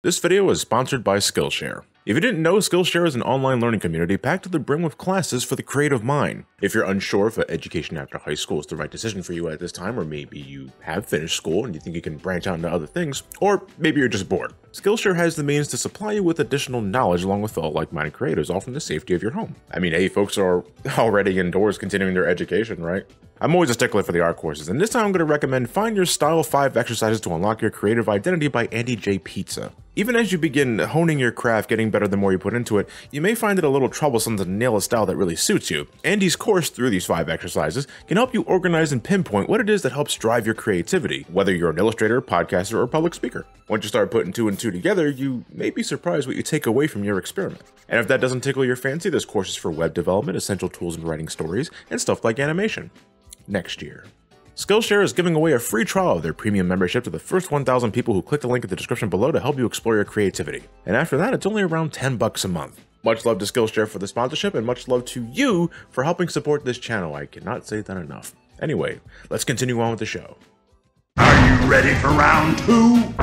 This video is sponsored by Skillshare. If you didn't know, Skillshare is an online learning community packed to the brim with classes for the creative mind. If you're unsure if education after high school is the right decision for you at this time, or maybe you have finished school and you think you can branch out into other things, or maybe you're just bored, Skillshare has the means to supply you with additional knowledge along with fellow like-minded creators, all from the safety of your home. I mean, hey, folks are already indoors continuing their education, right? I'm always a stickler for the art courses, and this time I'm going to recommend Find Your Style 5 Exercises to Unlock Your Creative Identity by Andy J. Pizza. Even as you begin honing your craft, getting better the more you put into it, you may find it a little troublesome to nail a style that really suits you. Andy's course through these 5 exercises can help you organize and pinpoint what it is that helps drive your creativity, whether you're an illustrator, podcaster, or public speaker. Once you start putting 2 and 2 together, you may be surprised what you take away from your experiment. And if that doesn't tickle your fancy, there's courses for web development, essential tools in writing stories, and stuff like animation. Next year. Skillshare is giving away a free trial of their premium membership to the first 1,000 people who click the link in the description below to help you explore your creativity. And after that, it's only around $10 a month. Much love to Skillshare for the sponsorship, and much love to you for helping support this channel. I cannot say that enough. Anyway, let's continue on with the show. Are you ready for round 2?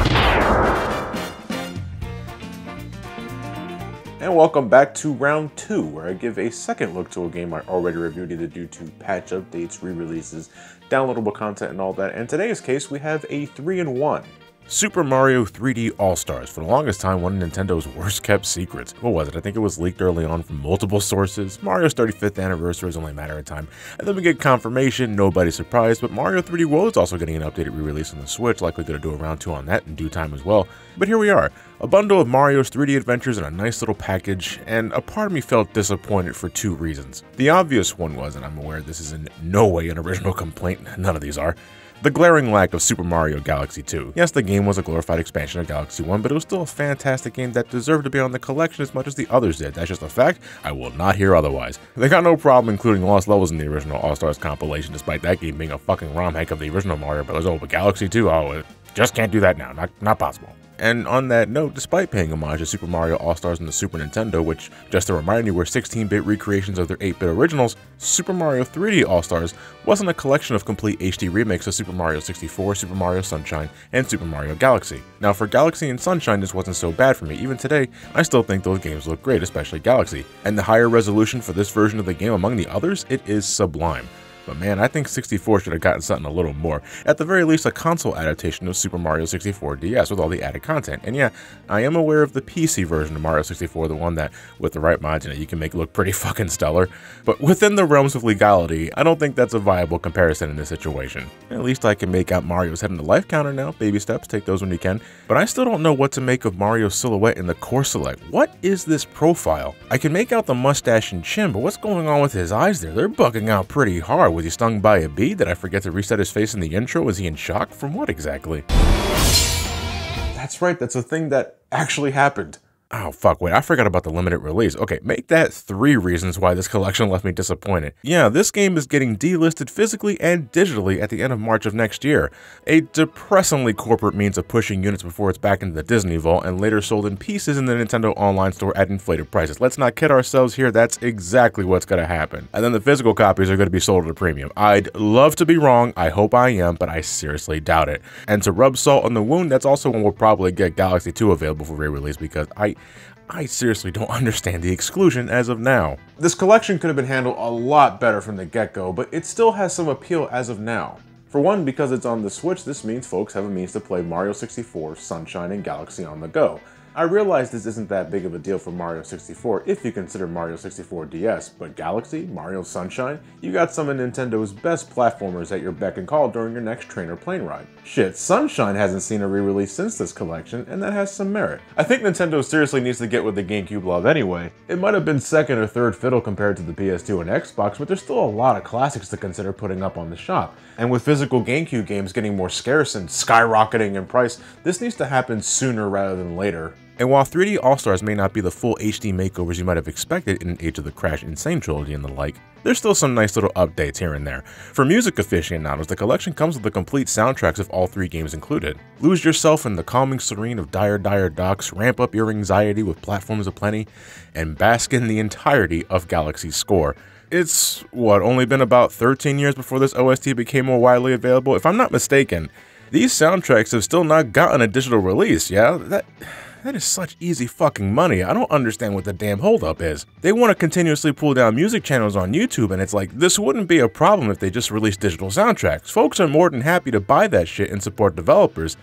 And welcome back to round 2, where I give a second look to a game I already reviewed, either due to patch updates, re-releases, downloadable content, and all that. In today's case, we have a 3-in-1. Super Mario 3D All-Stars, for the longest time one of Nintendo's worst kept secrets. What was it? I think it was leaked early on from multiple sources. Mario's 35th anniversary is only a matter of time. And then we get confirmation, nobody's surprised, but Mario 3D World is also getting an updated re-release on the Switch, likely going to do a round 2 on that in due time as well. But here we are, a bundle of Mario's 3D adventures in a nice little package, and a part of me felt disappointed for 2 reasons. The obvious one was, and I'm aware this is in no way an original complaint, none of these are, the glaring lack of Super Mario Galaxy 2. Yes, the game was a glorified expansion of Galaxy 1, but it was still a fantastic game that deserved to be on the collection as much as the others did. That's just a fact. I will not hear otherwise. They got no problem including lost levels in the original All-Stars compilation, despite that game being a fucking ROM hack of the original Mario Bros. Oh, but Galaxy 2, oh, just can't do that now. Not possible. And on that note, despite paying homage to Super Mario All-Stars on the Super Nintendo, which, just to remind you, were 16-bit recreations of their 8-bit originals, Super Mario 3D All-Stars wasn't a collection of complete HD remakes of Super Mario 64, Super Mario Sunshine, and Super Mario Galaxy. Now, for Galaxy and Sunshine, this wasn't so bad for me. Even today, I still think those games look great, especially Galaxy. And the higher resolution for this version of the game among the others, it is sublime. But man, I think 64 should have gotten something a little more. At the very least, a console adaptation of Super Mario 64 DS with all the added content. And yeah, I am aware of the PC version of Mario 64, the one that, with the right mods in it, you can make look pretty fucking stellar. But within the realms of legality, I don't think that's a viable comparison in this situation. At least I can make out Mario's head in the life counter now. Baby steps, take those when you can. But I still don't know what to make of Mario's silhouette in the course select. What is this profile? I can make out the mustache and chin, but what's going on with his eyes there? They're bugging out pretty hard. Was he stung by a bee? Did I forget to reset his face in the intro? Was he in shock? From what exactly? That's right, that's a thing that actually happened. Oh fuck, wait, I forgot about the limited release. Okay, make that 3 reasons why this collection left me disappointed. Yeah, this game is getting delisted physically and digitally at the end of March of next year. A depressingly corporate means of pushing units before it's back into the Disney Vault and later sold in pieces in the Nintendo Online Store at inflated prices. Let's not kid ourselves here, that's exactly what's gonna happen. And then the physical copies are gonna be sold at a premium. I'd love to be wrong, I hope I am, but I seriously doubt it. And to rub salt on the wound, that's also when we'll probably get Galaxy 2 available for re-release, because I seriously don't understand the exclusion as of now. This collection could have been handled a lot better from the get-go, but it still has some appeal as of now. For one, because it's on the Switch, this means folks have a means to play Mario 64, Sunshine, and Galaxy on the go. I realize this isn't that big of a deal for Mario 64 if you consider Mario 64 DS, but Galaxy, Mario Sunshine, you got some of Nintendo's best platformers at your beck and call during your next train or plane ride. Shit, Sunshine hasn't seen a re-release since this collection, and that has some merit. I think Nintendo seriously needs to get with the GameCube love anyway. It might have been second or third fiddle compared to the PS2 and Xbox, but there's still a lot of classics to consider putting up on the shop. And with physical GameCube games getting more scarce and skyrocketing in price, this needs to happen sooner rather than later. And while 3D All-Stars may not be the full HD makeovers you might have expected in an Age of the Crash Insane trilogy and the like, there's still some nice little updates here and there. For music aficionados, the collection comes with the complete soundtracks of all 3 games included. Lose yourself in the calming serene of Dire Dire Docks, ramp up your anxiety with Platforms Aplenty, and bask in the entirety of Galaxy's score. It's, only been about 13 years before this OST became more widely available? If I'm not mistaken, these soundtracks have still not gotten a digital release, yeah? That is such easy fucking money. I don't understand what the damn holdup is. They want to continuously pull down music channels on YouTube, and it's like, this wouldn't be a problem if they just released digital soundtracks. Folks are more than happy to buy that shit and support developers.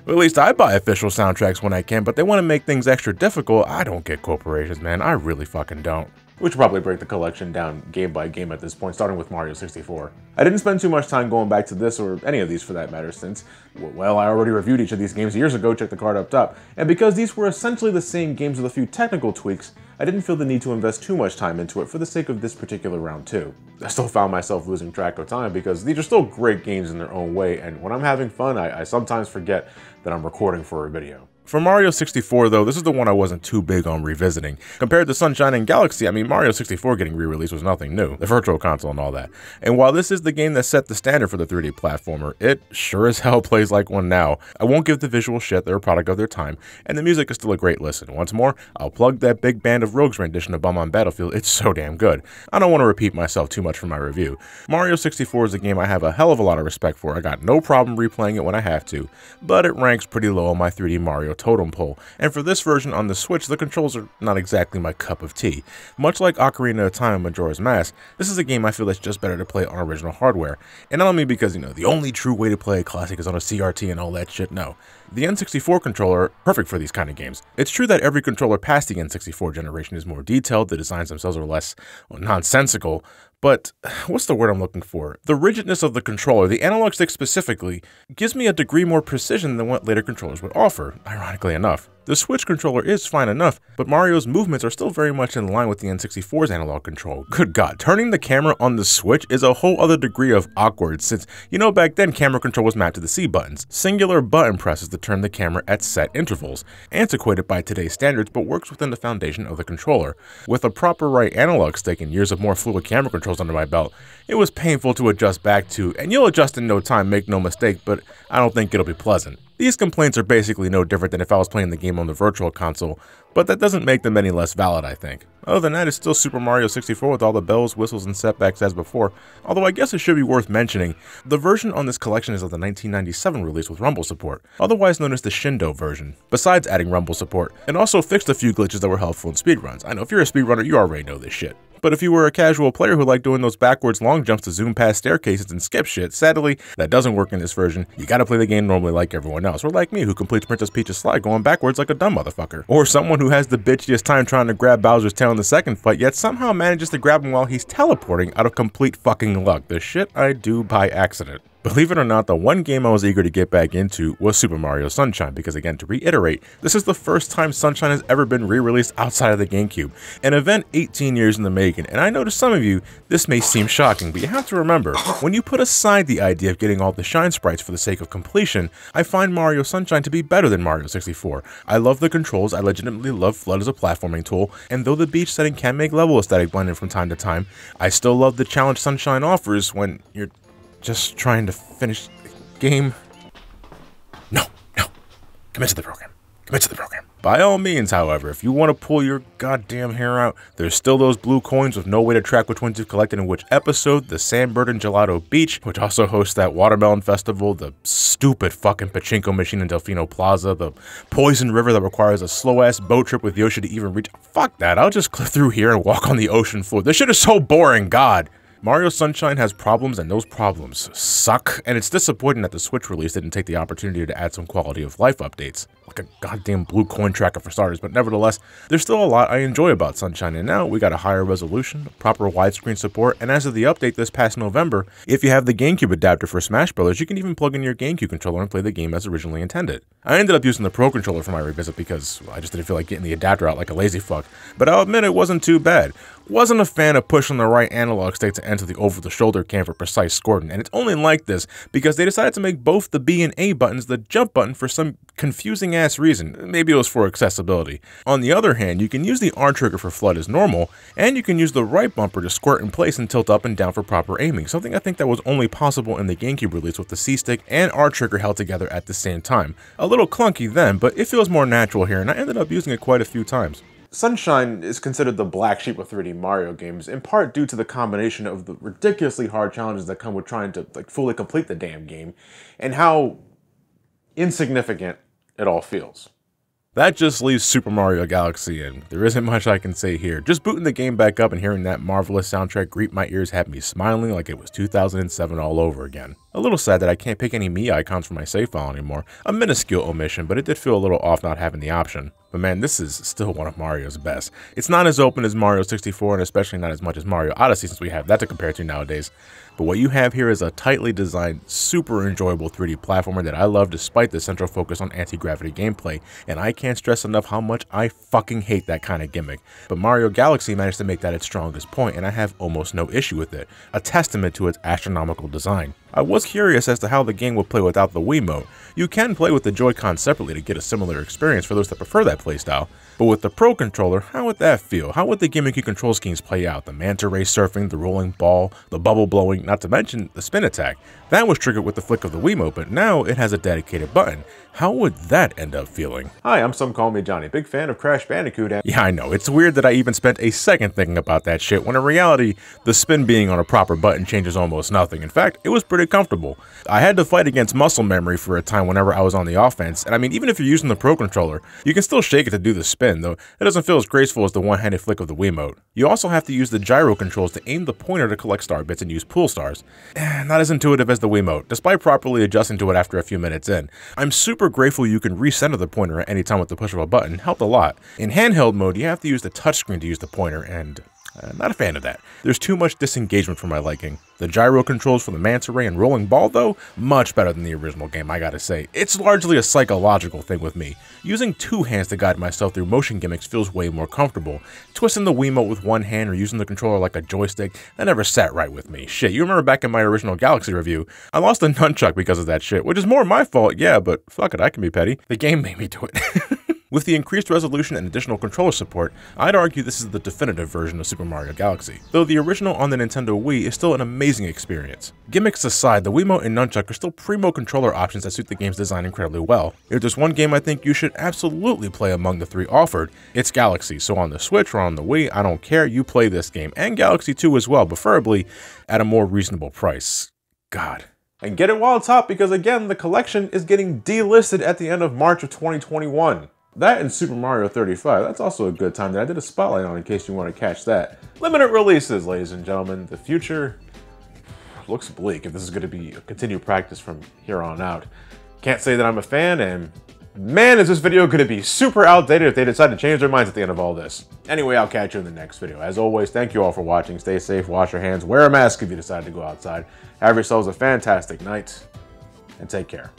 Well, at least I buy official soundtracks when I can, but they want to make things extra difficult. I don't get corporations, man. I really fucking don't. We should probably break the collection down game by game at this point, starting with Mario 64. I didn't spend too much time going back to this, or any of these for that matter, since, well, I already reviewed each of these games years ago, check the card up top, and because these were essentially the same games with a few technical tweaks, I didn't feel the need to invest too much time into it for the sake of this particular round 2. I still found myself losing track of time because these are still great games in their own way, and when I'm having fun, I sometimes forget that I'm recording for a video. For Mario 64 though, this is the one I wasn't too big on revisiting. Compared to Sunshine and Galaxy, I mean Mario 64 getting re-released was nothing new, the Virtual Console and all that. And while this is the game that set the standard for the 3D platformer, it sure as hell plays like one now. I won't give the visual shit, they're a product of their time, and the music is still a great listen. Once more, I'll plug that Big Band of Rogues rendition of Bum on Battlefield, it's so damn good. I don't want to repeat myself too much for my review. Mario 64 is a game I have a hell of a lot of respect for. I got no problem replaying it when I have to, but it ranks pretty low on my 3D Mario totem pole. And for this version on the Switch, the controls are not exactly my cup of tea. Much like Ocarina of Time and Majora's Mask, this is a game I feel that's just better to play on original hardware. And not only because, the only true way to play a classic is on a CRT and all that shit, no. The N64 controller, perfect for these kind of games. It's true that every controller past the N64 generation is more detailed, the designs themselves are less nonsensical, but what's the word I'm looking for? The rigidness of the controller, the analog stick specifically, gives me a degree more precision than what later controllers would offer, ironically enough. The Switch controller is fine enough, but Mario's movements are still very much in line with the N64's analog control. Good God, turning the camera on the Switch is a whole other degree of awkward since, back then camera control was mapped to the C buttons. Singular button presses to turn the camera at set intervals. Antiquated by today's standards, but works within the foundation of the controller. With a proper right analog stick and years of more fluid camera controls under my belt, it was painful to adjust back to, and you'll adjust in no time, make no mistake, but I don't think it'll be pleasant. These complaints are basically no different than if I was playing the game on the Virtual Console, but that doesn't make them any less valid, I think. Other than that, it's still Super Mario 64 with all the bells, whistles, and setbacks as before, although I guess it should be worth mentioning, the version on this collection is of the 1997 release with rumble support, otherwise known as the Shindo version. Besides adding rumble support, it also fixed a few glitches that were helpful in speedruns. I know if you're a speedrunner, you already know this shit. But if you were a casual player who liked doing those backwards long jumps to zoom past staircases and skip shit, sadly, that doesn't work in this version. You gotta play the game normally like everyone else, or like me who completes Princess Peach's slide going backwards like a dumb motherfucker. Or someone who has the bitchiest time trying to grab Bowser's tail in the second fight, yet somehow manages to grab him while he's teleporting out of complete fucking luck. The shit I do by accident. Believe it or not, the one game I was eager to get back into was Super Mario Sunshine, because again, to reiterate, this is the first time Sunshine has ever been re-released outside of the GameCube, an event 18 years in the making, and I know to some of you, this may seem shocking, but you have to remember, when you put aside the idea of getting all the shine sprites for the sake of completion, I find Mario Sunshine to be better than Mario 64. I love the controls, I legitimately love FLUDD as a platforming tool, and though the beach setting can make level aesthetic blend in from time to time, I still love the challenge Sunshine offers when you're just trying to finish the game. No. Commit to the program. By all means, however, if you want to pull your goddamn hair out, there's still those blue coins with no way to track which ones you've collected in which episode, the Sandbird and Gelato Beach, which also hosts that watermelon festival, the stupid fucking pachinko machine in Delfino Plaza, the poison river that requires a slow-ass boat trip with Yoshi to even reach. Fuck that, I'll just clip through here and walk on the ocean floor. This shit is so boring, God. Mario Sunshine has problems, and those problems suck, and it's disappointing that the Switch release didn't take the opportunity to add some quality of life updates, like a goddamn blue coin tracker for starters, but nevertheless, there's still a lot I enjoy about Sunshine, and now we got a higher resolution, proper widescreen support, and as of the update this past November, if you have the GameCube adapter for Smash Bros., you can even plug in your GameCube controller and play the game as originally intended. I ended up using the Pro Controller for my revisit because I just didn't feel like getting the adapter out like a lazy fuck, but I'll admit it wasn't too bad. Wasn't a fan of pushing the right analog stick to enter the over-the-shoulder cam for precise scoring, and it's only like this because they decided to make both the B and A buttons the jump button for some confusing-ass reason. Maybe it was for accessibility. On the other hand, you can use the R trigger for FLUDD as normal, and you can use the right bumper to squirt in place and tilt up and down for proper aiming, something I think that was only possible in the GameCube release with the C stick and R trigger held together at the same time. A little clunky then, but it feels more natural here, and I ended up using it quite a few times. Sunshine is considered the black sheep of 3D Mario games, in part due to the combination of the ridiculously hard challenges that come with trying to fully complete the damn game, and how insignificant it all feels. That just leaves Super Mario Galaxy, and there isn't much I can say here. Just booting the game back up and hearing that marvelous soundtrack greet my ears had me smiling like it was 2007 all over again. A little sad that I can't pick any Mii icons for my save file anymore. A minuscule omission, but it did feel a little off not having the option. But man, this is still one of Mario's best. It's not as open as Mario 64 and especially not as much as Mario Odyssey since we have that to compare to nowadays. But what you have here is a tightly designed, super enjoyable 3D platformer that I love despite the central focus on anti-gravity gameplay, and I can't stress enough how much I fucking hate that kind of gimmick. But Mario Galaxy managed to make that its strongest point, and I have almost no issue with it, a testament to its astronomical design. I was curious as to how the game would play without the Wiimote. You can play with the Joy-Con separately to get a similar experience for those that prefer that playstyle, but with the Pro Controller, how would that feel? How would the gimmicky control schemes play out? The manta ray surfing, the rolling ball, the bubble blowing, not to mention the spin attack. That was triggered with the flick of the Wiimote, but now it has a dedicated button. How would that end up feeling? Hi, I'm Somecallmejohnny, big fan of Crash Bandicoot and— Yeah, I know, it's weird that I even spent a second thinking about that shit, when in reality, the spin being on a proper button changes almost nothing. In fact, it was pretty comfortable. I had to fight against muscle memory for a time whenever I was on the offense, and I mean, even if you're using the Pro Controller, you can still shake it to do the spin, though it doesn't feel as graceful as the one-handed flick of the Wiimote. You also have to use the gyro controls to aim the pointer to collect star bits and use pool stars. Not as intuitive as the Wiimote, despite properly adjusting to it after a few minutes in. I'm super grateful you can recenter the pointer at any time with the push of a button, helped a lot. In handheld mode, you have to use the touchscreen to use the pointer, and not a fan of that. There's too much disengagement for my liking. The gyro controls for the manta ray and rolling ball, though, much better than the original game, I gotta say. It's largely a psychological thing with me. Using two hands to guide myself through motion gimmicks feels way more comfortable. Twisting the Wiimote with one hand or using the controller like a joystick, that never sat right with me. Shit, you remember back in my original Galaxy review, I lost a nunchuck because of that shit, which is more my fault, yeah, but fuck it, I can be petty. The game made me do it. With the increased resolution and additional controller support, I'd argue this is the definitive version of Super Mario Galaxy, though the original on the Nintendo Wii is still an amazing experience. Gimmicks aside, the Wiimote and Nunchuck are still primo controller options that suit the game's design incredibly well. If there's one game I think you should absolutely play among the three offered, it's Galaxy, so on the Switch or on the Wii, I don't care, you play this game, and Galaxy 2 as well, preferably at a more reasonable price. God. And get it while it's hot because again, the collection is getting delisted at the end of March of 2021. That and Super Mario 35, that's also a good time that I did a spotlight on in case you want to catch that. Limited releases, ladies and gentlemen. The future looks bleak if this is going to be a continued practice from here on out. Can't say that I'm a fan, and man, is this video going to be super outdated if they decide to change their minds at the end of all this. Anyway, I'll catch you in the next video. As always, thank you all for watching. Stay safe, wash your hands, wear a mask if you decide to go outside. Have yourselves a fantastic night, and take care.